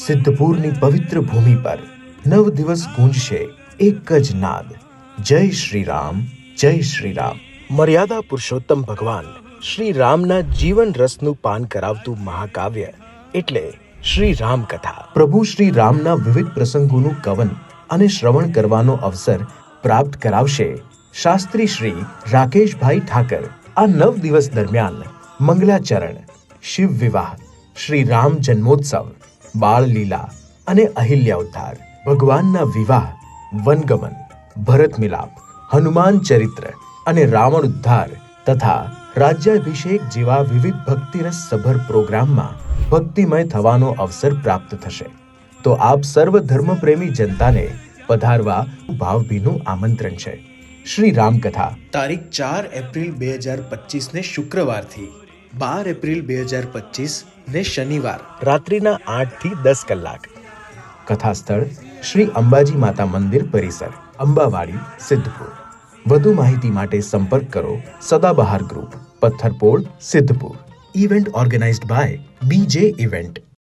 સિદ્ધપુરની પવિત્ર ભૂમિ પર 9 દિવસ ગુંજશે એક જ નાદ, જય શ્રી રામ, જય શ્રી રામ. મર્યાદા પુરુષોત્તમ ભગવાન શ્રી રામના જીવન રસનું પાન કરાવતું મહાકાવ્ય એટલે શ્રી રામ કથા. પ્રભુ શ્રી રામના વિવિધ પ્રસંગોનું કવન અને શ્રવણ કરવાનો અવસર પ્રાપ્ત કરાવશે શાસ્ત્રી શ્રી રાકેશભાઈ ઠાકર. આ 9 દિવસ દરમિયાન મંગલાચરણ, શિવ વિવાહ, શ્રી રામ જન્મોત્સવ, બાળ લીલા અને અહિલ્યા ઉદ્ધાર, ભગવાનના વિવાહ, વનગમન, ભરત મિલાપ, હનુમાન ચરિત્ર અને રાવણ ઉદ્ધાર તથા રાજ્યાભિષેક જેવા વિવિધ ભક્તિરસ સભર પ્રોગ્રામમાં ભક્તિમય થવાનો અવસર પ્રાપ્ત થશે. તો આપ સર્વ ધર્મપ્રેમી જનતાને પધારવા ભાવભીનું આમંત્રણ છે. શ્રી રામકથા તારીખ 4 એપ્રિલ 2025 ને શુક્રવારથી 12 એપ્રિલ 2025 ને શનિવાર રાત્રિના 8 થી 10 કલાક. કથા સ્થળ શ્રી અંબાજી માતા મંદિર પરિસર, અંબાવાડી, સિદ્ધપુર. વધુ માહિતી માટે સંપર્ક કરો Sadabahar group, Pattharpol, Siddhpur. Event organised by BJ event.